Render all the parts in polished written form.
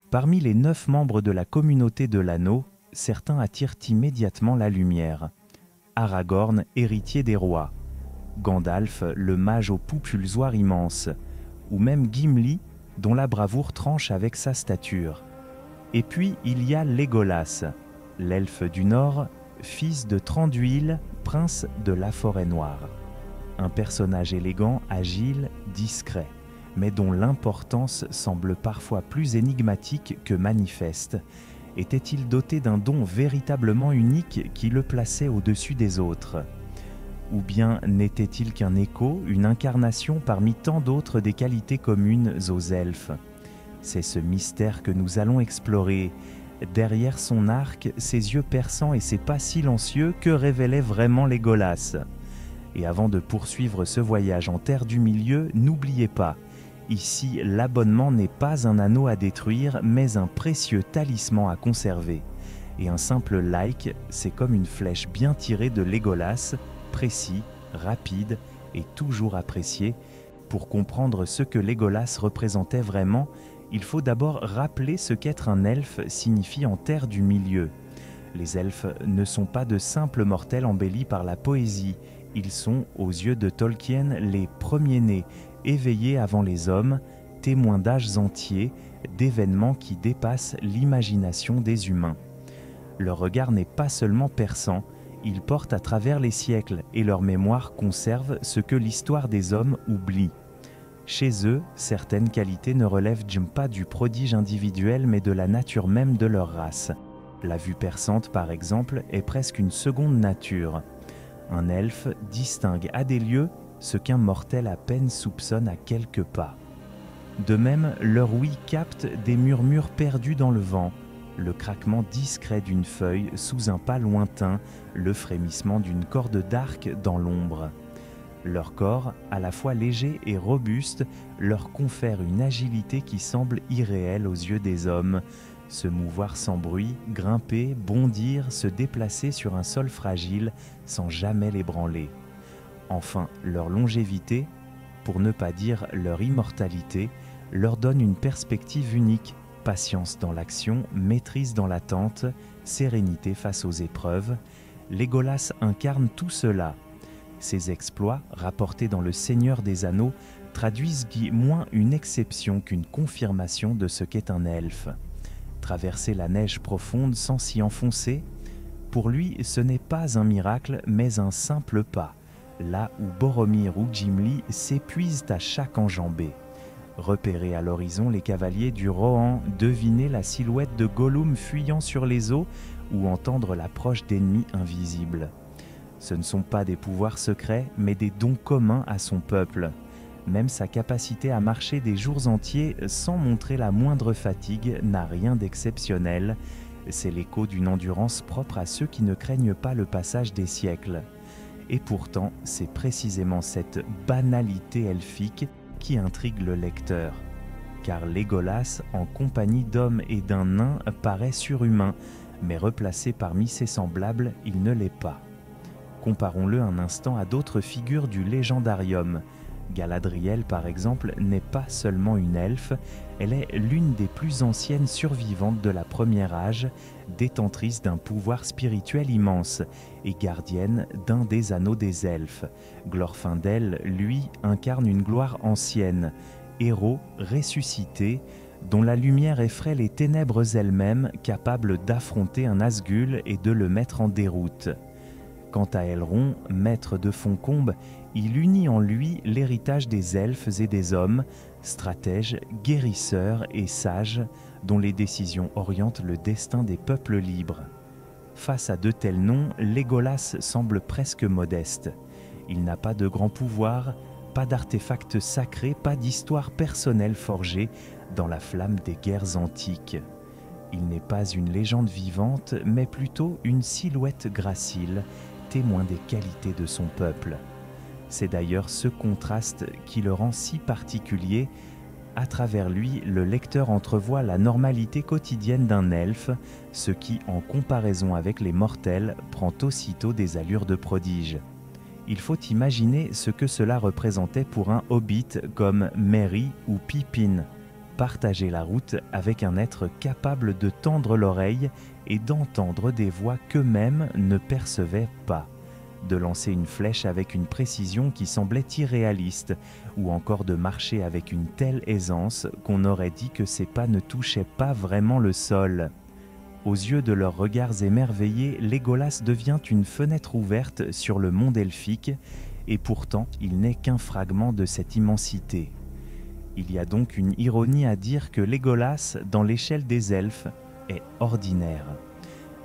Parmi les 9 membres de la communauté de l'anneau, certains attirent immédiatement la lumière. Aragorn, héritier des rois, Gandalf, le mage aux poupulzoirs immenses, ou même Gimli, dont la bravoure tranche avec sa stature. Et puis il y a Legolas, l'elfe du Nord, fils de Thranduil, prince de la Forêt Noire. Un personnage élégant, agile, discret, mais dont l'importance semble parfois plus énigmatique que manifeste. Était-il doté d'un don véritablement unique qui le plaçait au-dessus des autres ? Ou bien n'était-il qu'un écho, une incarnation parmi tant d'autres des qualités communes aux elfes ? C'est ce mystère que nous allons explorer. Derrière son arc, ses yeux perçants et ses pas silencieux, que révélait vraiment Legolas ? Et avant de poursuivre ce voyage en terre du milieu, n'oubliez pas, ici l'abonnement n'est pas un anneau à détruire, mais un précieux talisman à conserver. Et un simple like, c'est comme une flèche bien tirée de Legolas, précis, rapide et toujours apprécié. Pour comprendre ce que Legolas représentait vraiment, il faut d'abord rappeler ce qu'être un elfe signifie en terre du milieu. Les elfes ne sont pas de simples mortels embellis par la poésie. Ils sont, aux yeux de Tolkien, les premiers-nés, éveillés avant les hommes, témoins d'âges entiers, d'événements qui dépassent l'imagination des humains. Leur regard n'est pas seulement perçant, ils portent à travers les siècles et leur mémoire conserve ce que l'histoire des hommes oublie. Chez eux, certaines qualités ne relèvent pas du prodige individuel mais de la nature même de leur race. La vue perçante, par exemple, est presque une seconde nature. Un elfe distingue à des lieues ce qu'un mortel à peine soupçonne à quelques pas. De même, leur ouïe capte des murmures perdus dans le vent, le craquement discret d'une feuille sous un pas lointain, le frémissement d'une corde d'arc dans l'ombre. Leur corps, à la fois léger et robuste, leur confère une agilité qui semble irréelle aux yeux des hommes. Se mouvoir sans bruit, grimper, bondir, se déplacer sur un sol fragile sans jamais l'ébranler. Enfin, leur longévité, pour ne pas dire leur immortalité, leur donne une perspective unique, patience dans l'action, maîtrise dans l'attente, sérénité face aux épreuves. Legolas incarne tout cela. Ses exploits, rapportés dans Le Seigneur des Anneaux, traduisent moins une exception qu'une confirmation de ce qu'est un elfe. Traverser la neige profonde sans s'y enfoncer, pour lui ce n'est pas un miracle mais un simple pas, là où Boromir ou Gimli s'épuisent à chaque enjambée. Repérer à l'horizon les cavaliers du Rohan, deviner la silhouette de Gollum fuyant sur les eaux ou entendre l'approche d'ennemis invisibles. Ce ne sont pas des pouvoirs secrets, mais des dons communs à son peuple. Même sa capacité à marcher des jours entiers sans montrer la moindre fatigue n'a rien d'exceptionnel. C'est l'écho d'une endurance propre à ceux qui ne craignent pas le passage des siècles. Et pourtant, c'est précisément cette banalité elfique qui intrigue le lecteur. Car Legolas, en compagnie d'hommes et d'un nain, paraît surhumain, mais replacé parmi ses semblables, il ne l'est pas. Comparons-le un instant à d'autres figures du légendarium. Galadriel, par exemple, n'est pas seulement une elfe, elle est l'une des plus anciennes survivantes de la Première Âge, détentrice d'un pouvoir spirituel immense et gardienne d'un des anneaux des elfes. Glorfindel, lui, incarne une gloire ancienne, héros ressuscité, dont la lumière effraie les ténèbres elles-mêmes, capable d'affronter un Nazgûl et de le mettre en déroute. Quant à Elrond, maître de Foncombe, il unit en lui l'héritage des elfes et des hommes, stratège, guérisseur et sage, dont les décisions orientent le destin des peuples libres. Face à de tels noms, Legolas semble presque modeste. Il n'a pas de grand pouvoir, pas d'artefacts sacrés, pas d'histoire personnelle forgée dans la flamme des guerres antiques. Il n'est pas une légende vivante, mais plutôt une silhouette gracile, témoin des qualités de son peuple. C'est d'ailleurs ce contraste qui le rend si particulier. À travers lui, le lecteur entrevoit la normalité quotidienne d'un elfe, ce qui, en comparaison avec les mortels, prend aussitôt des allures de prodige. Il faut imaginer ce que cela représentait pour un hobbit comme Merry ou Pippin. partager la route avec un être capable de tendre l'oreille et d'entendre des voix qu'eux-mêmes ne percevaient pas, de lancer une flèche avec une précision qui semblait irréaliste, ou encore de marcher avec une telle aisance qu'on aurait dit que ses pas ne touchaient pas vraiment le sol. Aux yeux de leurs regards émerveillés, Légolas devient une fenêtre ouverte sur le monde elfique, et pourtant il n'est qu'un fragment de cette immensité. Il y a donc une ironie à dire que Légolas, dans l'échelle des elfes, est ordinaire.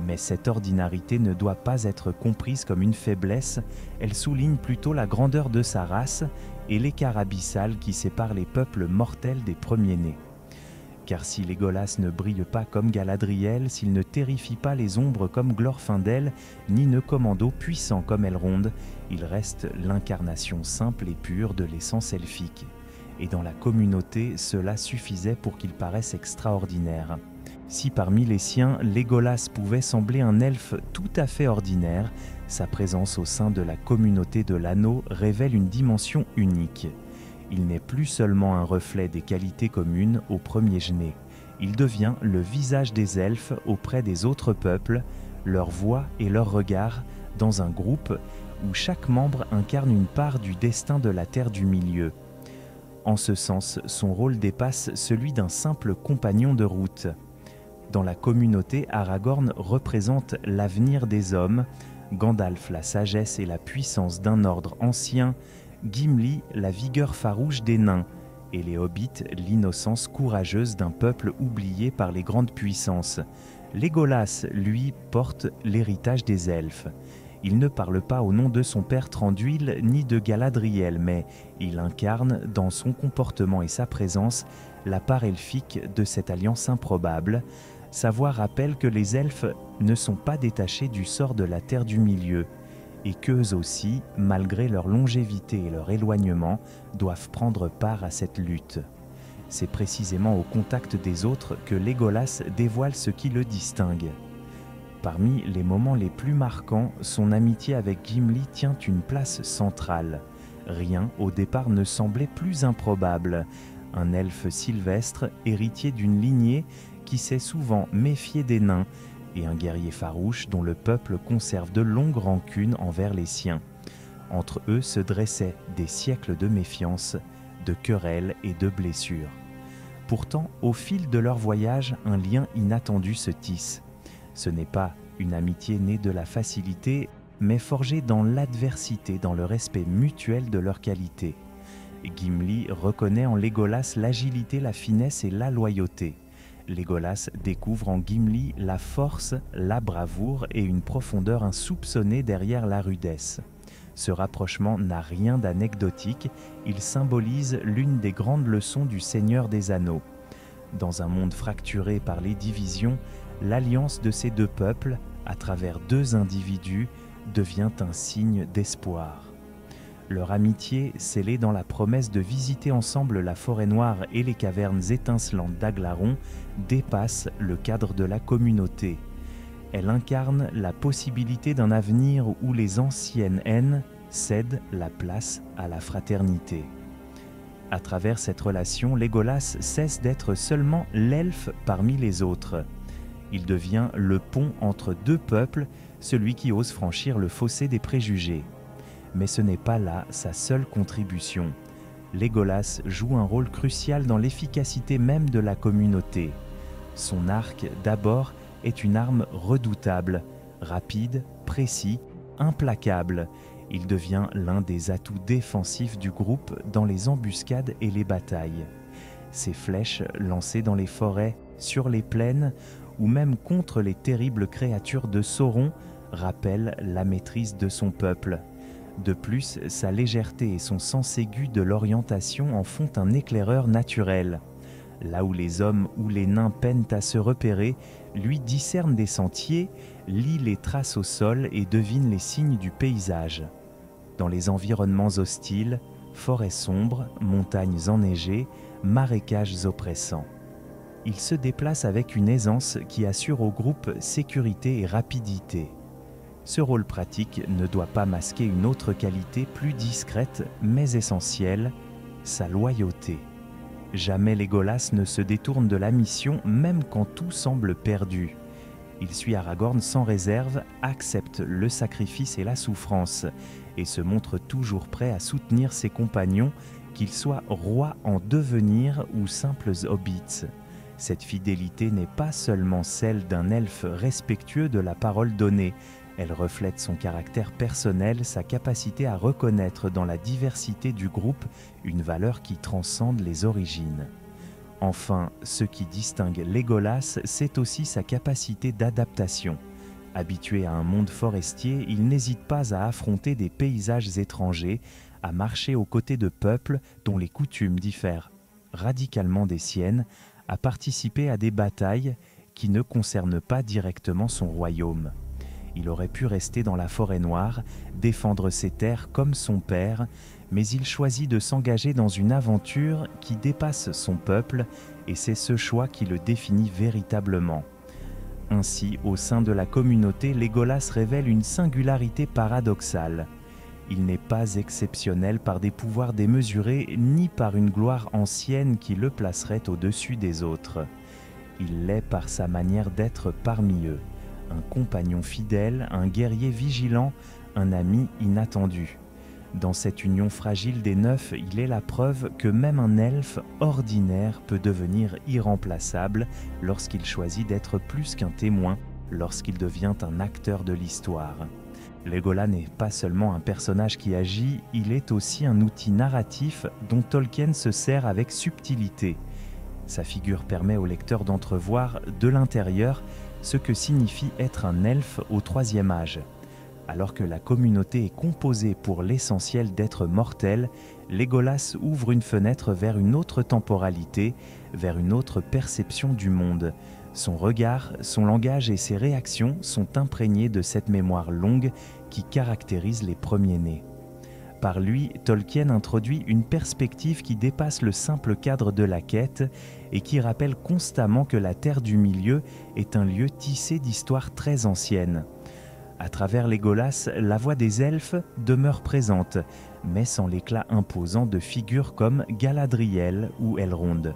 Mais cette ordinarité ne doit pas être comprise comme une faiblesse, elle souligne plutôt la grandeur de sa race et l'écart abyssal qui sépare les peuples mortels des premiers-nés. Car si Légolas ne brille pas comme Galadriel, s'il ne terrifie pas les ombres comme Glorfindel, ni ne commando puissant comme Elrond, il reste l'incarnation simple et pure de l'essence elfique. Et dans la communauté, cela suffisait pour qu'il paraisse extraordinaire. Si parmi les siens, Légolas pouvait sembler un elfe tout à fait ordinaire, sa présence au sein de la communauté de l'anneau révèle une dimension unique. Il n'est plus seulement un reflet des qualités communes aux premiers-nés. Il devient le visage des elfes auprès des autres peuples, leur voix et leur regard, dans un groupe où chaque membre incarne une part du destin de la Terre du Milieu. En ce sens, son rôle dépasse celui d'un simple compagnon de route. Dans la communauté, Aragorn représente l'avenir des hommes, Gandalf la sagesse et la puissance d'un ordre ancien, Gimli la vigueur farouche des nains, et les hobbits l'innocence courageuse d'un peuple oublié par les grandes puissances. Légolas, lui, porte l'héritage des elfes. Il ne parle pas au nom de son père Thranduil ni de Galadriel, mais il incarne, dans son comportement et sa présence, la part elfique de cette alliance improbable. Sa voix rappelle que les elfes ne sont pas détachés du sort de la Terre du Milieu, et qu'eux aussi, malgré leur longévité et leur éloignement, doivent prendre part à cette lutte. C'est précisément au contact des autres que Légolas dévoile ce qui le distingue. Parmi les moments les plus marquants, son amitié avec Gimli tient une place centrale. Rien, au départ, ne semblait plus improbable. Un elfe sylvestre, héritier d'une lignée qui s'est souvent méfié des nains, et un guerrier farouche dont le peuple conserve de longues rancunes envers les siens. Entre eux se dressaient des siècles de méfiance, de querelles et de blessures. Pourtant, au fil de leur voyage, un lien inattendu se tisse. Ce n'est pas une amitié née de la facilité, mais forgée dans l'adversité, dans le respect mutuel de leurs qualités. Gimli reconnaît en Légolas l'agilité, la finesse et la loyauté. Légolas découvre en Gimli la force, la bravoure et une profondeur insoupçonnée derrière la rudesse. Ce rapprochement n'a rien d'anecdotique, il symbolise l'une des grandes leçons du Seigneur des Anneaux. Dans un monde fracturé par les divisions, l'alliance de ces deux peuples, à travers deux individus, devient un signe d'espoir. Leur amitié, scellée dans la promesse de visiter ensemble la forêt noire et les cavernes étincelantes d'Aglaron, dépasse le cadre de la communauté. Elle incarne la possibilité d'un avenir où les anciennes haines cèdent la place à la fraternité. À travers cette relation, Légolas cesse d'être seulement l'elfe parmi les autres. Il devient le pont entre deux peuples, celui qui ose franchir le fossé des préjugés. Mais ce n'est pas là sa seule contribution. Légolas joue un rôle crucial dans l'efficacité même de la communauté. Son arc, d'abord, est une arme redoutable, rapide, précis, implacable. Il devient l'un des atouts défensifs du groupe dans les embuscades et les batailles. Ses flèches lancées dans les forêts, sur les plaines, ou même contre les terribles créatures de Sauron, rappellent la maîtrise de son peuple. De plus, sa légèreté et son sens aigu de l'orientation en font un éclaireur naturel. Là où les hommes ou les nains peinent à se repérer, lui discerne des sentiers, lit les traces au sol et devine les signes du paysage. Dans les environnements hostiles, forêts sombres, montagnes enneigées, marécages oppressants. Il se déplace avec une aisance qui assure au groupe sécurité et rapidité. Ce rôle pratique ne doit pas masquer une autre qualité plus discrète mais essentielle, sa loyauté. Jamais Legolas ne se détourne de la mission, même quand tout semble perdu. Il suit Aragorn sans réserve, accepte le sacrifice et la souffrance, et se montre toujours prêt à soutenir ses compagnons, qu'ils soient rois en devenir ou simples hobbits. Cette fidélité n'est pas seulement celle d'un elfe respectueux de la parole donnée, elle reflète son caractère personnel, sa capacité à reconnaître dans la diversité du groupe une valeur qui transcende les origines. Enfin, ce qui distingue Legolas, c'est aussi sa capacité d'adaptation. Habitué à un monde forestier, il n'hésite pas à affronter des paysages étrangers, à marcher aux côtés de peuples dont les coutumes diffèrent radicalement des siennes, à participer à des batailles qui ne concernent pas directement son royaume. Il aurait pu rester dans la forêt noire, défendre ses terres comme son père, mais il choisit de s'engager dans une aventure qui dépasse son peuple, et c'est ce choix qui le définit véritablement. Ainsi, au sein de la communauté, Legolas révèle une singularité paradoxale. Il n'est pas exceptionnel par des pouvoirs démesurés, ni par une gloire ancienne qui le placerait au-dessus des autres. Il l'est par sa manière d'être parmi eux. Un compagnon fidèle, un guerrier vigilant, un ami inattendu. Dans cette union fragile des neuf, il est la preuve que même un elfe ordinaire peut devenir irremplaçable lorsqu'il choisit d'être plus qu'un témoin, lorsqu'il devient un acteur de l'histoire. Legolas n'est pas seulement un personnage qui agit, il est aussi un outil narratif dont Tolkien se sert avec subtilité. Sa figure permet au lecteur d'entrevoir de l'intérieur ce que signifie être un elfe au troisième âge. Alors que la communauté est composée pour l'essentiel d'êtres mortels, Legolas ouvre une fenêtre vers une autre temporalité, vers une autre perception du monde. Son regard, son langage et ses réactions sont imprégnés de cette mémoire longue qui caractérise les premiers-nés. Par lui, Tolkien introduit une perspective qui dépasse le simple cadre de la quête et qui rappelle constamment que la Terre du Milieu est un lieu tissé d'histoires très anciennes. À travers Legolas, la voix des elfes demeure présente, mais sans l'éclat imposant de figures comme Galadriel ou Elrond.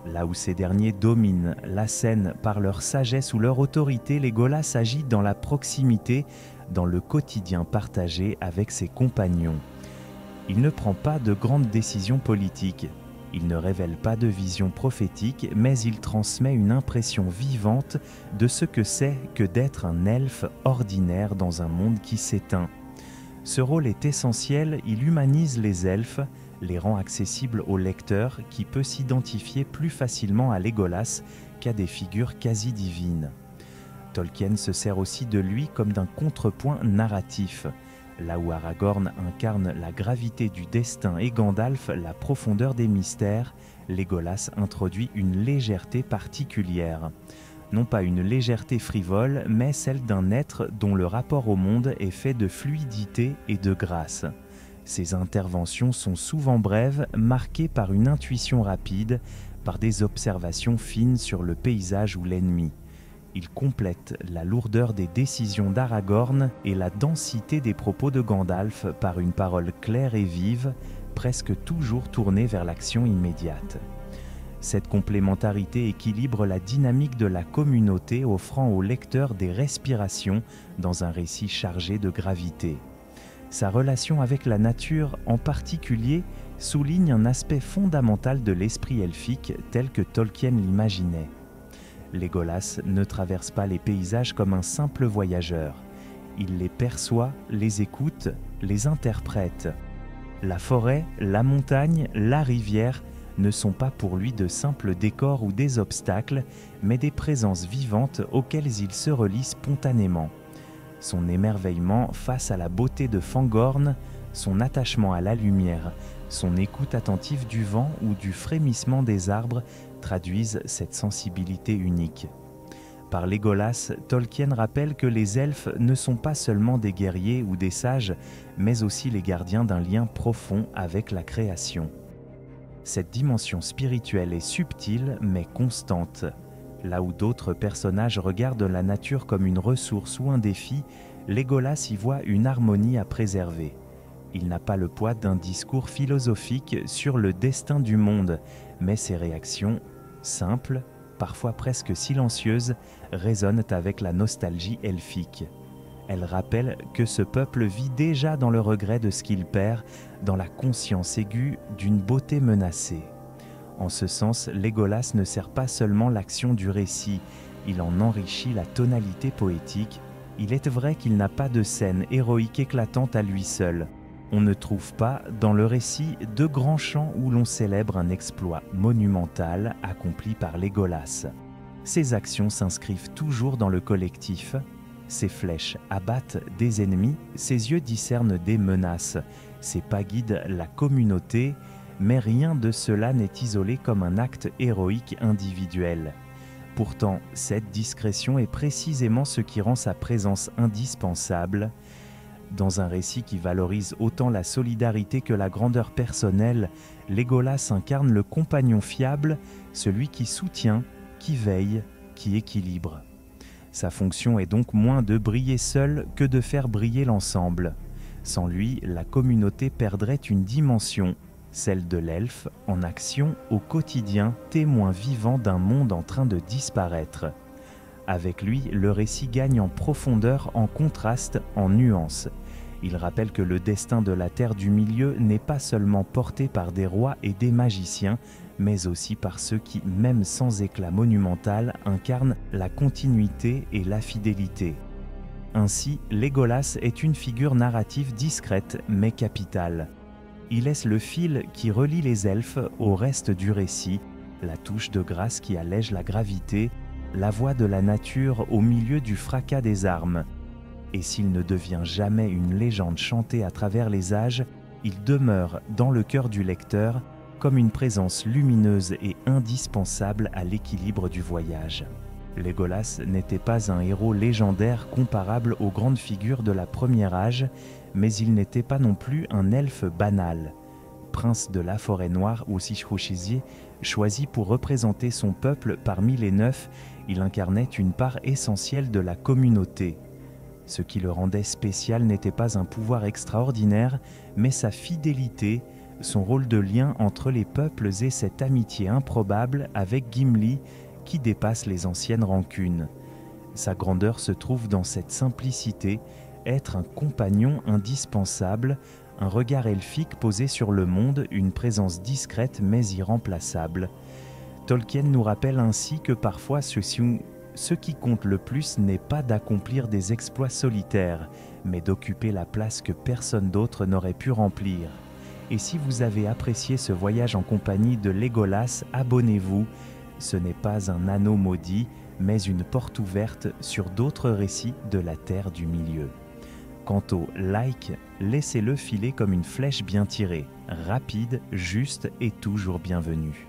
Là où ces derniers dominent la scène par leur sagesse ou leur autorité, Legolas agit dans la proximité, dans le quotidien partagé avec ses compagnons. Il ne prend pas de grandes décisions politiques, il ne révèle pas de vision prophétique, mais il transmet une impression vivante de ce que c'est que d'être un elfe ordinaire dans un monde qui s'éteint. Ce rôle est essentiel, il humanise les elfes, les rend accessibles au lecteur qui peut s'identifier plus facilement à Legolas qu'à des figures quasi divines. Tolkien se sert aussi de lui comme d'un contrepoint narratif. Là où Aragorn incarne la gravité du destin et Gandalf la profondeur des mystères, Legolas introduit une légèreté particulière. Non pas une légèreté frivole, mais celle d'un être dont le rapport au monde est fait de fluidité et de grâce. Ses interventions sont souvent brèves, marquées par une intuition rapide, par des observations fines sur le paysage ou l'ennemi. Il complète la lourdeur des décisions d'Aragorn et la densité des propos de Gandalf par une parole claire et vive, presque toujours tournée vers l'action immédiate. Cette complémentarité équilibre la dynamique de la communauté, offrant au lecteur des respirations dans un récit chargé de gravité. Sa relation avec la nature, en particulier, souligne un aspect fondamental de l'esprit elfique tel que Tolkien l'imaginait. Legolas ne traverse pas les paysages comme un simple voyageur. Il les perçoit, les écoute, les interprète. La forêt, la montagne, la rivière ne sont pas pour lui de simples décors ou des obstacles, mais des présences vivantes auxquelles il se relie spontanément. Son émerveillement face à la beauté de Fangorn, son attachement à la lumière, son écoute attentive du vent ou du frémissement des arbres traduisent cette sensibilité unique. Par Legolas, Tolkien rappelle que les elfes ne sont pas seulement des guerriers ou des sages, mais aussi les gardiens d'un lien profond avec la création. Cette dimension spirituelle est subtile mais constante. Là où d'autres personnages regardent la nature comme une ressource ou un défi, Legolas y voit une harmonie à préserver. Il n'a pas le poids d'un discours philosophique sur le destin du monde, mais ses réactions, simples, parfois presque silencieuses, résonnent avec la nostalgie elfique. Elles rappellent que ce peuple vit déjà dans le regret de ce qu'il perd, dans la conscience aiguë d'une beauté menacée. En ce sens, Legolas ne sert pas seulement l'action du récit, il en enrichit la tonalité poétique. Il est vrai qu'il n'a pas de scène héroïque éclatante à lui seul. On ne trouve pas, dans le récit, de grands chants où l'on célèbre un exploit monumental accompli par Legolas. Ses actions s'inscrivent toujours dans le collectif. Ses flèches abattent des ennemis, ses yeux discernent des menaces, ses pas guident la communauté, mais rien de cela n'est isolé comme un acte héroïque individuel. Pourtant, cette discrétion est précisément ce qui rend sa présence indispensable. Dans un récit qui valorise autant la solidarité que la grandeur personnelle, Legolas incarne le compagnon fiable, celui qui soutient, qui veille, qui équilibre. Sa fonction est donc moins de briller seul que de faire briller l'ensemble. Sans lui, la communauté perdrait une dimension, celle de l'elfe, en action au quotidien, témoin vivant d'un monde en train de disparaître. Avec lui, le récit gagne en profondeur, en contraste, en nuances. Il rappelle que le destin de la Terre du Milieu n'est pas seulement porté par des rois et des magiciens, mais aussi par ceux qui, même sans éclat monumental, incarnent la continuité et la fidélité. Ainsi, Legolas est une figure narrative discrète mais capitale. Il laisse le fil qui relie les elfes au reste du récit, la touche de grâce qui allège la gravité, la voix de la nature au milieu du fracas des armes. Et s'il ne devient jamais une légende chantée à travers les âges, il demeure dans le cœur du lecteur comme une présence lumineuse et indispensable à l'équilibre du voyage. Legolas n'était pas un héros légendaire comparable aux grandes figures de la Première Âge, mais il n'était pas non plus un elfe banal. Prince de la Forêt Noire ou Sichrouchizier, choisi pour représenter son peuple parmi les 9, il incarnait une part essentielle de la communauté. Ce qui le rendait spécial n'était pas un pouvoir extraordinaire, mais sa fidélité, son rôle de lien entre les peuples et cette amitié improbable avec Gimli qui dépasse les anciennes rancunes. Sa grandeur se trouve dans cette simplicité, être un compagnon indispensable, un regard elfique posé sur le monde, une présence discrète mais irremplaçable. Tolkien nous rappelle ainsi que parfois ce qui compte le plus n'est pas d'accomplir des exploits solitaires, mais d'occuper la place que personne d'autre n'aurait pu remplir. Et si vous avez apprécié ce voyage en compagnie de Legolas, abonnez-vous. Ce n'est pas un anneau maudit, mais une porte ouverte sur d'autres récits de la Terre du Milieu. Quant au like, laissez-le filer comme une flèche bien tirée, rapide, juste et toujours bienvenue.